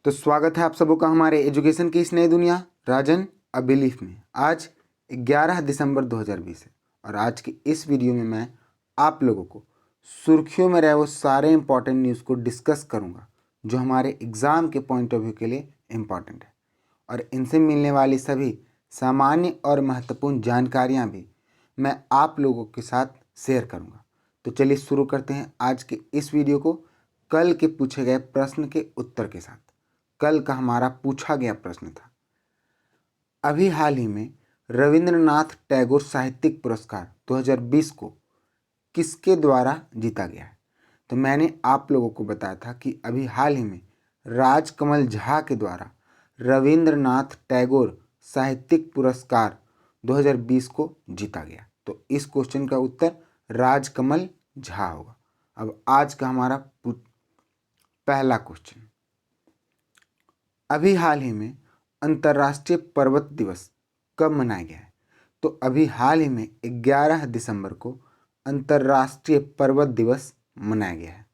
तो स्वागत है आप सबों का हमारे एजुकेशन की इस नई दुनिया राजन अ बिलीफ में। आज 11 दिसंबर 2020 है और आज की इस वीडियो में मैं आप लोगों को सुर्खियों में रहे वो सारे इंपॉर्टेंट न्यूज़ को डिस्कस करूंगा जो हमारे एग्ज़ाम के पॉइंट ऑफ व्यू के लिए इम्पॉर्टेंट है, और इनसे मिलने वाली सभी सामान्य और महत्वपूर्ण जानकारियाँ भी मैं आप लोगों के साथ शेयर करूँगा। तो चलिए शुरू करते हैं आज के इस वीडियो को कल के पूछे गए प्रश्न के उत्तर के साथ। कल का हमारा पूछा गया प्रश्न था, अभी हाल ही में रविंद्रनाथ टैगोर साहित्यिक पुरस्कार 2020 को किसके द्वारा जीता गया है। तो मैंने आप लोगों को बताया था कि अभी हाल ही में राजकमल झा के द्वारा रविंद्रनाथ टैगोर साहित्यिक पुरस्कार 2020 को जीता गया। तो इस क्वेश्चन का उत्तर राजकमल झा होगा। अब आज का हमारा पहला क्वेश्चन, अभी हाल ही में अंतर्राष्ट्रीय पर्वत दिवस कब मनाया गया है। तो अभी हाल ही में 11 दिसंबर को अंतर्राष्ट्रीय पर्वत दिवस मनाया गया है।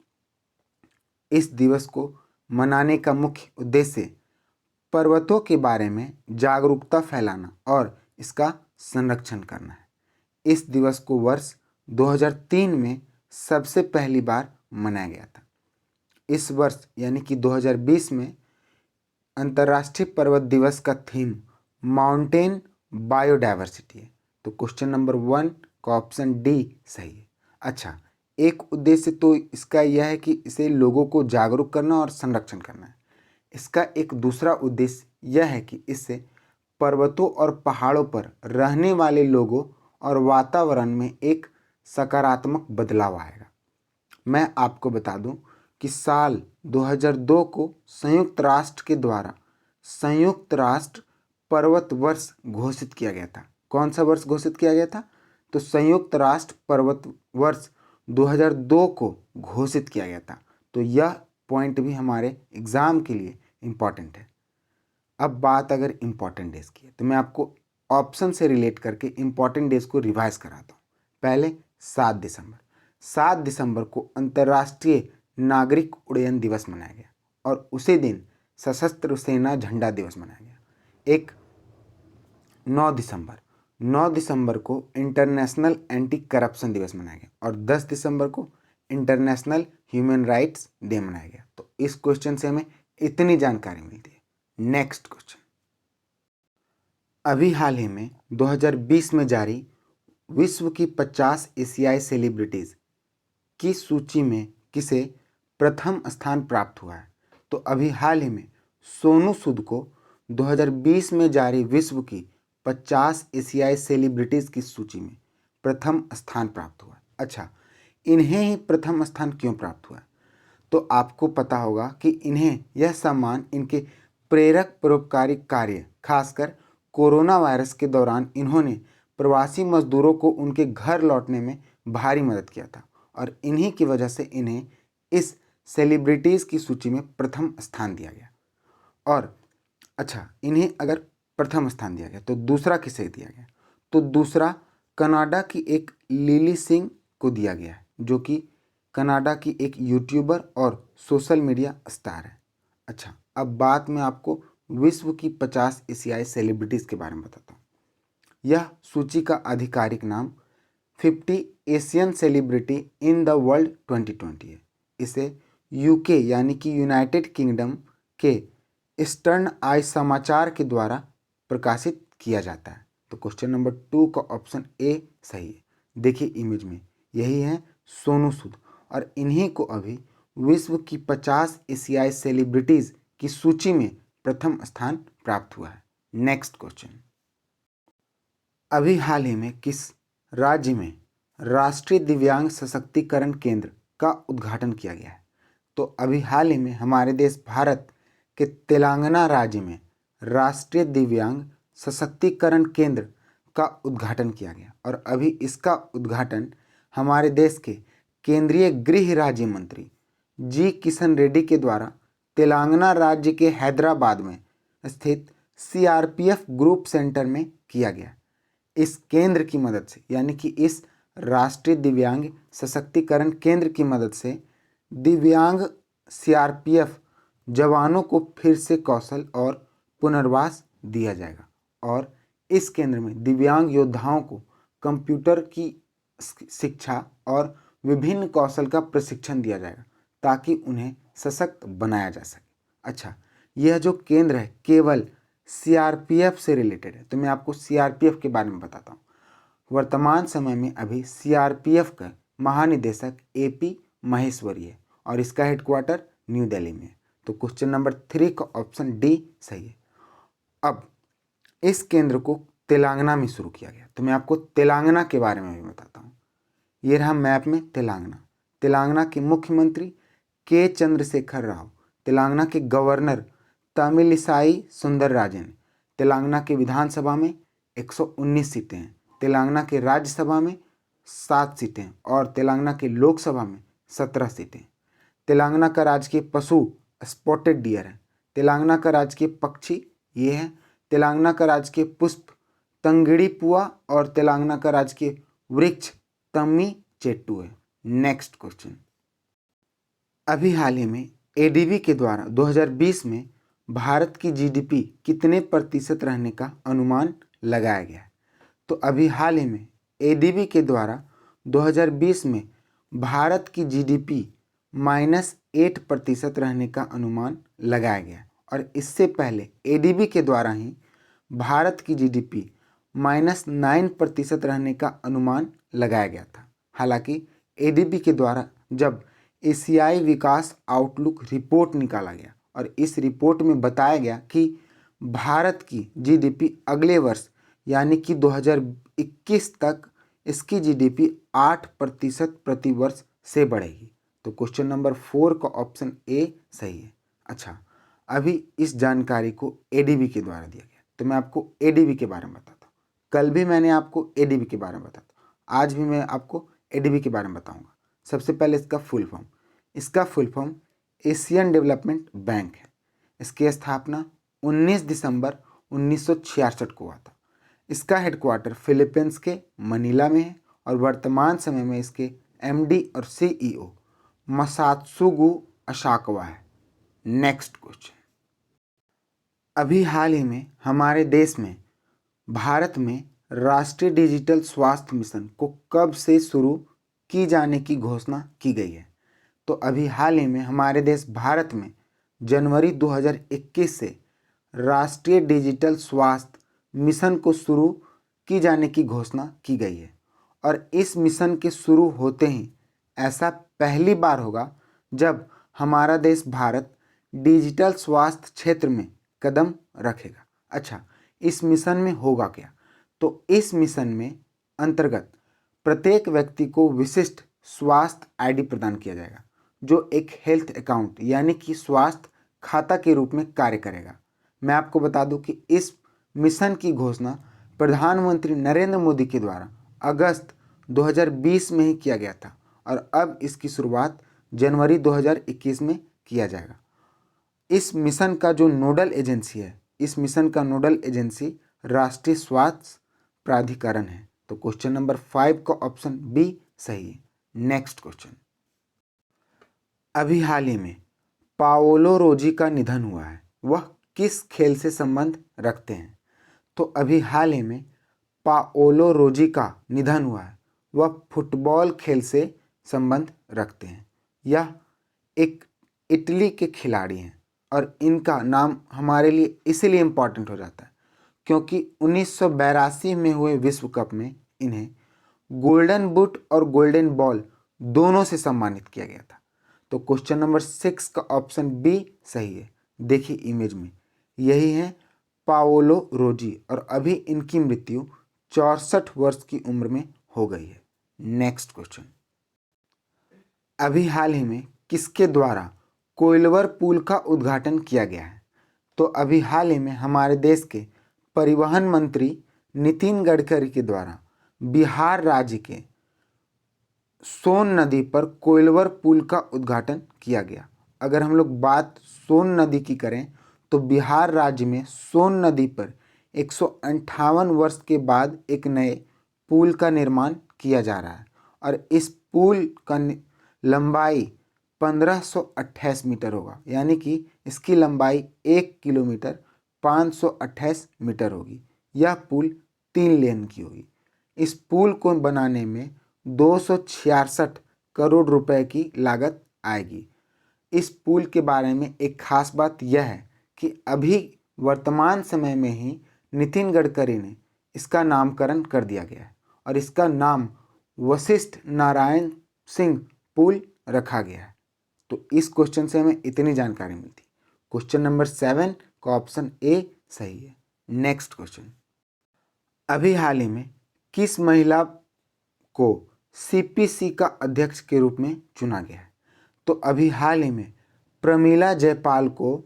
इस दिवस को मनाने का मुख्य उद्देश्य पर्वतों के बारे में जागरूकता फैलाना और इसका संरक्षण करना है। इस दिवस को वर्ष 2003 में सबसे पहली बार मनाया गया था। इस वर्ष यानी कि 2020 में अंतर्राष्ट्रीय पर्वत दिवस का थीम माउंटेन बायोडायवर्सिटी है। तो क्वेश्चन नंबर 1 का ऑप्शन डी सही है। अच्छा, एक उद्देश्य तो इसका यह है कि इसे लोगों को जागरूक करना और संरक्षण करना है। इसका एक दूसरा उद्देश्य यह है कि इससे पर्वतों और पहाड़ों पर रहने वाले लोगों और वातावरण में एक सकारात्मक बदलाव आएगा। मैं आपको बता दूं कि साल 2002 को संयुक्त राष्ट्र के द्वारा संयुक्त राष्ट्र पर्वत वर्ष घोषित किया गया था। कौन सा वर्ष घोषित किया गया था? तो संयुक्त राष्ट्र पर्वत वर्ष 2002 को घोषित किया गया था। तो यह पॉइंट भी हमारे एग्ज़ाम के लिए इम्पॉर्टेंट है। अब बात अगर इम्पॉर्टेंट डेज की है तो मैं आपको ऑप्शन से रिलेट करके इम्पॉर्टेंट डेज को रिवाइज कराता हूँ। पहले 7 दिसंबर को अंतर्राष्ट्रीय नागरिक उड्डयन दिवस मनाया गया और उसी दिन सशस्त्र सेना झंडा दिवस मनाया गया। एक 9 दिसंबर को इंटरनेशनल एंटी करप्शन दिवस मनाया गया और 10 दिसंबर को इंटरनेशनल ह्यूमन राइट्स डे मनाया गया। तो इस क्वेश्चन से हमें इतनी जानकारी मिलती है। नेक्स्ट क्वेश्चन, अभी हाल ही में 2020 में जारी विश्व की 50 एशियाई सेलिब्रिटीज़ की सूची में किसे प्रथम स्थान प्राप्त हुआ है। तो अभी हाल ही में सोनू सूद को 2020 में जारी विश्व की 50 एशियाई सेलिब्रिटीज़ की सूची में प्रथम स्थान प्राप्त हुआ। अच्छा, इन्हें ही प्रथम स्थान क्यों प्राप्त हुआ? तो आपको पता होगा कि इन्हें यह सम्मान इनके प्रेरक परोपकारी कार्य, खासकर कोरोना वायरस के दौरान इन्होंने प्रवासी मजदूरों को उनके घर लौटने में भारी मदद किया था और इन्हीं की वजह से इन्हें इस सेलिब्रिटीज़ की सूची में प्रथम स्थान दिया गया। और अच्छा, इन्हें अगर प्रथम स्थान दिया गया तो दूसरा किसे दिया गया? तो दूसरा कनाडा की एक लिली सिंह को दिया गया है, जो कि कनाडा की एक यूट्यूबर और सोशल मीडिया स्टार है। अच्छा, अब बात मैं आपको विश्व की 50 एशियाई सेलिब्रिटीज़ के बारे में बताता हूँ। यह सूची का आधिकारिक नाम 50 Asian celebrity in the world 2020 है। इसे यूके यानी कि यूनाइटेड किंगडम के ईस्टर्न आई समाचार के द्वारा प्रकाशित किया जाता है। तो क्वेश्चन नंबर 2 का ऑप्शन ए सही है। देखिए इमेज में यही है सोनू सूद और इन्हीं को अभी विश्व की 50 एशियाई सेलिब्रिटीज़ की सूची में प्रथम स्थान प्राप्त हुआ है। नेक्स्ट क्वेश्चन, अभी हाल ही में किस राज्य में राष्ट्रीय दिव्यांग सशक्तिकरण केंद्र का उद्घाटन किया गया है? तो अभी हाल ही में हमारे देश भारत के तेलंगाना राज्य में राष्ट्रीय दिव्यांग सशक्तिकरण केंद्र का उद्घाटन किया गया और अभी इसका उद्घाटन हमारे देश के केंद्रीय गृह राज्य मंत्री जी किशन रेड्डी के द्वारा तेलंगाना राज्य के हैदराबाद में स्थित सीआरपीएफ ग्रुप सेंटर में किया गया। इस केंद्र की मदद से यानी कि इस राष्ट्रीय दिव्यांग सशक्तिकरण केंद्र की मदद से दिव्यांग सीआरपीएफ जवानों को फिर से कौशल और पुनर्वास दिया जाएगा। और इस केंद्र में दिव्यांग योद्धाओं को कंप्यूटर की शिक्षा और विभिन्न कौशल का प्रशिक्षण दिया जाएगा ताकि उन्हें सशक्त बनाया जा सके। अच्छा, यह जो केंद्र है केवल सीआरपीएफ से रिलेटेड है, तो मैं आपको सीआरपीएफ के बारे में बताता हूँ। वर्तमान समय में अभी सीआरपीएफ का महानिदेशक एपी महेश्वरी है और इसका हेडक्वार्टर न्यू दिल्ली में है। तो क्वेश्चन नंबर 3 का ऑप्शन डी सही है। अब इस केंद्र को तेलंगाना में शुरू किया गया, तो मैं आपको तेलंगाना के बारे में भी बताता हूँ। ये रहा मैप में तेलंगाना। तेलंगाना के मुख्यमंत्री के चंद्रशेखर राव, तेलंगाना के गवर्नर तमिलिसाई सुंदरराजन, तेलंगाना के विधानसभा में 119 सीटें हैं, तेलंगाना के राज्यसभा में 7 सीटें और तेलंगाना के लोकसभा में 17 सीटें। तेलंगाना का राजकीय पशु स्पॉटेड डियर है। तेलंगाना का राजकीय पक्षी ये है। तेलंगाना का राजकीय पुष्प तंगिड़ी पुआ और तेलंगाना का राजकीय वृक्ष तम्मी चेट्टू है। नेक्स्ट क्वेश्चन, अभी हाल ही में एडीबी के द्वारा 2020 में भारत की जीडीपी कितने प्रतिशत रहने का अनुमान लगाया गया है? तो अभी हाल ही में एडीबी के द्वारा 2020 में भारत की जीडीपी -8% रहने का अनुमान लगाया गया और इससे पहले एडीबी के द्वारा ही भारत की जीडीपी -9% रहने का अनुमान लगाया गया था। हालांकि एडीबी के द्वारा जब एशियाई विकास आउटलुक रिपोर्ट निकाला गया और इस रिपोर्ट में बताया गया कि भारत की जीडीपी अगले वर्ष यानी कि 2021 तक इसकी जीडीपी 8% प्रति वर्ष से बढ़ेगी। तो क्वेश्चन नंबर 4 का ऑप्शन ए सही है। अच्छा, अभी इस जानकारी को एडीबी के द्वारा दिया गया, तो मैं आपको एडीबी के बारे में बताता हूँ। कल भी मैंने आपको एडीबी के बारे में बताता, आज भी मैं आपको एडीबी के बारे में बताऊंगा। सबसे पहले इसका full form Asian development bank है। इसकी स्थापना 19 दिसंबर 1966 को हुआ था। इसका हेडक्वार्टर फिलीपींस के मनीला में है और वर्तमान समय में इसके एमडी और सीईओ मसात्सुगु असाकावा है। नेक्स्ट क्वेश्चन, अभी हाल ही में हमारे देश में भारत में राष्ट्रीय डिजिटल स्वास्थ्य मिशन को कब से शुरू की जाने की घोषणा की गई है? तो अभी हाल ही में हमारे देश भारत में जनवरी 2021 से राष्ट्रीय डिजिटल स्वास्थ्य मिशन को शुरू की जाने की घोषणा की गई है और इस मिशन के शुरू होते ही ऐसा पहली बार होगा जब हमारा देश भारत डिजिटल स्वास्थ्य क्षेत्र में कदम रखेगा। अच्छा, इस मिशन में होगा क्या? तो इस मिशन में अंतर्गत प्रत्येक व्यक्ति को विशिष्ट स्वास्थ्य आईडी प्रदान किया जाएगा जो एक हेल्थ अकाउंट यानी कि स्वास्थ्य खाता के रूप में कार्य करेगा। मैं आपको बता दूं कि इस मिशन की घोषणा प्रधानमंत्री नरेंद्र मोदी के द्वारा अगस्त 2020 में ही किया गया था और अब इसकी शुरुआत जनवरी 2021 में किया जाएगा। इस मिशन का जो नोडल एजेंसी है, इस मिशन का नोडल एजेंसी राष्ट्रीय स्वास्थ्य प्राधिकरण है। तो क्वेश्चन नंबर 5 का ऑप्शन बी सही है। नेक्स्ट क्वेश्चन, अभी हाल ही में पाओलो रोजी का निधन हुआ है, वह किस खेल से संबंध रखते हैं? तो अभी हाल ही में पाओलो रोजी का निधन हुआ है, वह फुटबॉल खेल से संबंध रखते हैं। यह एक इटली के खिलाड़ी हैं और इनका नाम हमारे लिए इसलिए इम्पॉर्टेंट हो जाता है क्योंकि 1982 में हुए विश्व कप में इन्हें गोल्डन बूट और गोल्डन बॉल दोनों से सम्मानित किया गया था। तो क्वेश्चन नंबर 6 का ऑप्शन बी सही है। देखिए इमेज में, यही है पाओलो रोजी और अभी इनकी मृत्यु 64 वर्ष की उम्र में हो गई है। नेक्स्ट क्वेश्चन, अभी हाल ही में किसके द्वारा कोइलवर पुल का उद्घाटन किया गया है? तो अभी हाल ही में हमारे देश के परिवहन मंत्री नितिन गडकरी के द्वारा बिहार राज्य के सोन नदी पर कोइलवर पुल का उद्घाटन किया गया। अगर हम लोग बात सोन नदी की करें तो बिहार राज्य में सोन नदी पर 158 वर्ष के बाद एक नए पुल का निर्माण किया जा रहा है और इस पुल का लंबाई 1528 मीटर होगा, यानी कि इसकी लंबाई 1 किलोमीटर 528 मीटर होगी। यह पुल 3 लेन की होगी। इस पुल को बनाने में 266 करोड़ रुपए की लागत आएगी। इस पुल के बारे में एक खास बात यह है कि अभी वर्तमान समय में ही नितिन गडकरी ने इसका नामकरण कर दिया गया है और इसका नाम वशिष्ठ नारायण सिंह पुल रखा गया है। तो इस क्वेश्चन से हमें इतनी जानकारी मिलती है। क्वेश्चन नंबर 7 का ऑप्शन ए सही है। नेक्स्ट क्वेश्चन, अभी हाल ही में किस महिला को सीपीसी का अध्यक्ष के रूप में चुना गया है? तो अभी हाल ही में प्रमिला जयपाल को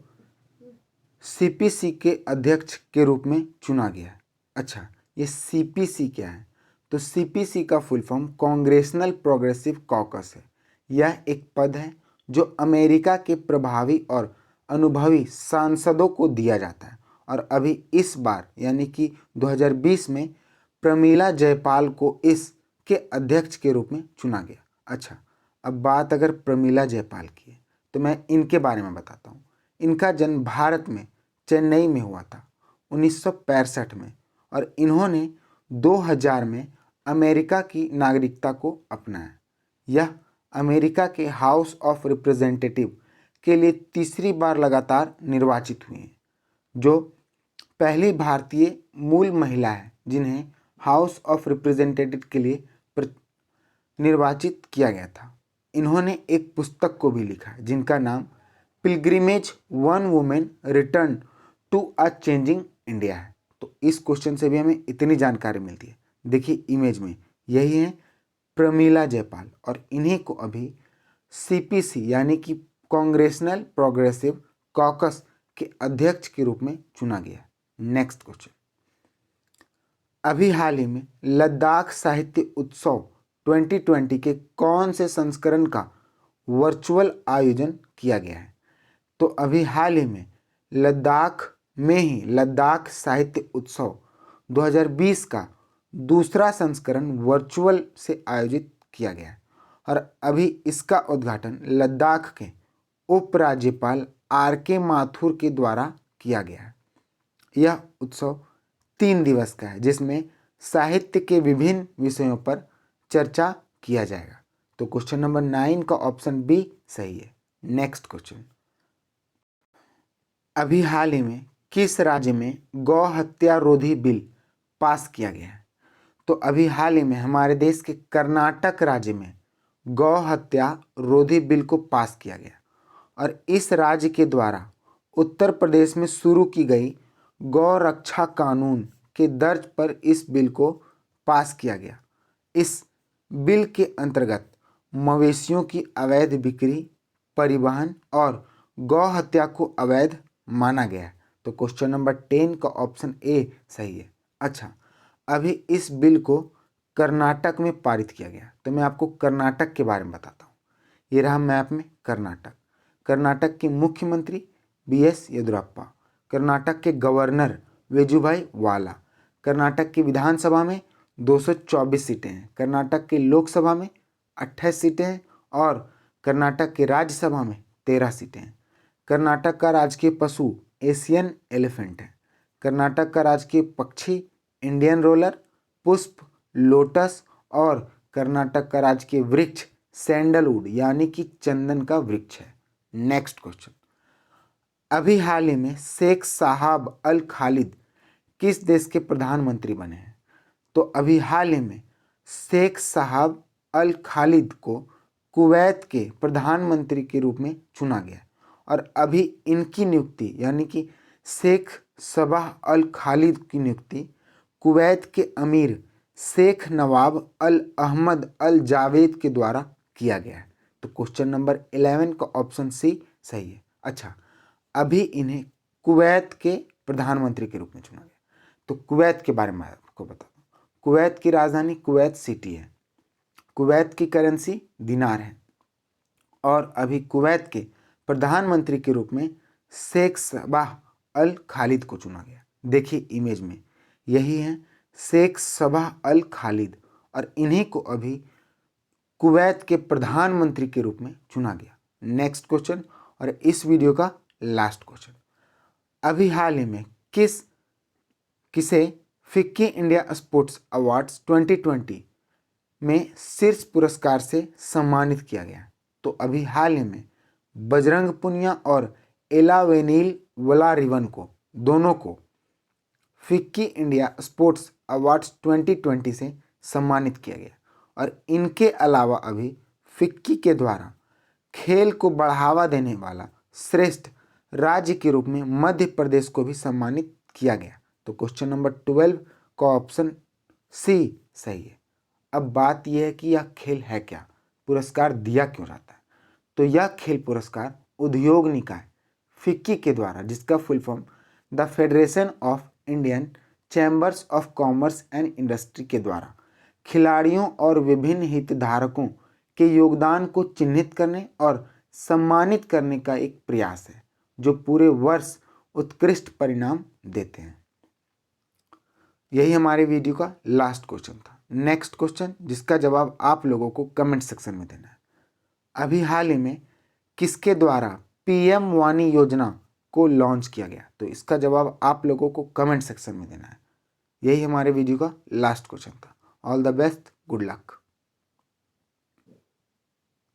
सीपीसी के अध्यक्ष के रूप में चुना गया है। अच्छा, ये सीपीसी क्या है? तो सीपीसी का full form congressional progressive caucus है। यह एक पद है जो अमेरिका के प्रभावी और अनुभवी सांसदों को दिया जाता है और अभी इस बार यानी कि 2020 में प्रमिला जयपाल को इसके अध्यक्ष के रूप में चुना गया। अच्छा, अब बात अगर प्रमिला जयपाल की है तो मैं इनके बारे में बताता हूँ। इनका जन्म भारत में चेन्नई में हुआ था 1965 में और इन्होंने 2000 में अमेरिका की नागरिकता को अपनाया। यह अमेरिका के हाउस ऑफ रिप्रेजेंटेटिव के लिए तीसरी बार लगातार निर्वाचित हुई हैं, जो पहली भारतीय मूल महिला है जिन्हें हाउस ऑफ रिप्रेजेंटेटिव के लिए निर्वाचित किया गया था। इन्होंने एक पुस्तक को भी लिखा है जिनका नाम pilgrimage one woman return to a changing India है। तो इस क्वेश्चन से भी हमें इतनी जानकारी मिलती है। देखिए इमेज में यही है प्रमिला जयपाल और इन्हीं को अभी सीपीसी यानी कि कांग्रेशनल प्रोग्रेसिव कॉकस के अध्यक्ष के रूप में चुना गया है। नेक्स्ट क्वेश्चन, अभी हाल ही में लद्दाख साहित्य उत्सव 2020 के कौन से संस्करण का वर्चुअल आयोजन किया गया है? तो अभी हाल ही में लद्दाख में ही लद्दाख साहित्य उत्सव 2020 का दूसरा संस्करण वर्चुअल से आयोजित किया गया है और अभी इसका उद्घाटन लद्दाख के उपराज्यपाल आर.के. माथुर के द्वारा किया गया है। यह उत्सव 3 दिवस का है जिसमें साहित्य के विभिन्न विषयों पर चर्चा किया जाएगा। तो क्वेश्चन नंबर 9 का ऑप्शन बी सही है। नेक्स्ट क्वेश्चन, अभी हाल ही में किस राज्य में गौ हत्या रोधी बिल पास किया गया है? तो अभी हाल ही में हमारे देश के कर्नाटक राज्य में गौ हत्या रोधी बिल को पास किया गया और इस राज्य के द्वारा उत्तर प्रदेश में शुरू की गई गौ रक्षा कानून के दर्ज पर इस बिल को पास किया गया। इस बिल के अंतर्गत मवेशियों की अवैध बिक्री, परिवहन और गौ हत्या को अवैध माना गया है। तो क्वेश्चन नंबर 10 का ऑप्शन ए सही है। अच्छा, अभी इस बिल को कर्नाटक में पारित किया गया। तो मैं आपको कर्नाटक के बारे में बताता हूँ। ये रहा मैप में कर्नाटक। कर्नाटक के मुख्यमंत्री बी.एस. येदियुरप्पा, कर्नाटक के गवर्नर वेजुभाई वाला, कर्नाटक की विधानसभा में 224 सीटें हैं, कर्नाटक की लोकसभा में 28 सीटें हैं और कर्नाटक के राज्यसभा में 13 सीटें हैं। कर्नाटक का राजकीय पशु एशियन एलिफेंट है। कर्नाटक का राजकीय पक्षी इंडियन रोलर, पुष्प लोटस और कर्नाटक का राजकीय वृक्ष सैंडलवुड यानी कि चंदन का वृक्ष है। नेक्स्ट क्वेश्चन, अभी हाल ही में शेख साहब अल खालिद किस देश के प्रधानमंत्री बने हैं? तो अभी हाल ही में शेख साहब अल खालिद को कुवैत के प्रधानमंत्री के रूप में चुना गया और अभी इनकी नियुक्ति यानी कि शेख सबाह अल खालिद की नियुक्ति कुवैत के अमीर शेख नवाब अल अहमद अल जावेद के द्वारा किया गया है। तो क्वेश्चन नंबर 11 का ऑप्शन सी सही है। अच्छा, अभी इन्हें कुवैत के प्रधानमंत्री के रूप में चुना गया। तो कुवैत के बारे में आपको बता दूं, कुवैत की राजधानी कुवैत सिटी है, कुवैत की करेंसी दिनार है और अभी कुवैत के प्रधानमंत्री के रूप में शेख सबाह अल खालिद को चुना गया। देखिए इमेज में यही है शेख सबाह अल खालिद और इन्हीं को अभी कुवैत के प्रधानमंत्री के रूप में चुना गया। नेक्स्ट क्वेश्चन, और इस वीडियो का लास्ट क्वेश्चन, अभी हाल ही में किसे फिक्की इंडिया स्पोर्ट्स अवार्ड्स 2020 में शीर्ष पुरस्कार से सम्मानित किया गया? तो अभी हाल ही में बजरंग पुनिया और एलावेनिल वलारिवन को, दोनों को फिक्की इंडिया स्पोर्ट्स अवार्ड्स 2020 से सम्मानित किया गया। और इनके अलावा अभी फिक्की के द्वारा खेल को बढ़ावा देने वाला श्रेष्ठ राज्य के रूप में मध्य प्रदेश को भी सम्मानित किया गया। तो क्वेश्चन नंबर 12 का ऑप्शन सी सही है। अब बात यह है कि यह खेल है क्या, पुरस्कार दिया क्यों जाता है? तो यह खेल पुरस्कार उद्योग निकाय फिक्की के द्वारा, जिसका full form the federation of Indian chambers of commerce and industry के द्वारा खिलाड़ियों और विभिन्न हितधारकों के योगदान को चिन्हित करने और सम्मानित करने का एक प्रयास है, जो पूरे वर्ष उत्कृष्ट परिणाम देते हैं। यही हमारे वीडियो का लास्ट क्वेश्चन था। नेक्स्ट क्वेश्चन, जिसका जवाब आप लोगों को कमेंट सेक्शन में देना है, अभी हाल ही में किसके द्वारा पीएम वानी योजना को लॉन्च किया गया? तो इसका जवाब आप लोगों को कमेंट सेक्शन में देना है। यही हमारे वीडियो का लास्ट क्वेश्चन था। All the best, good luck.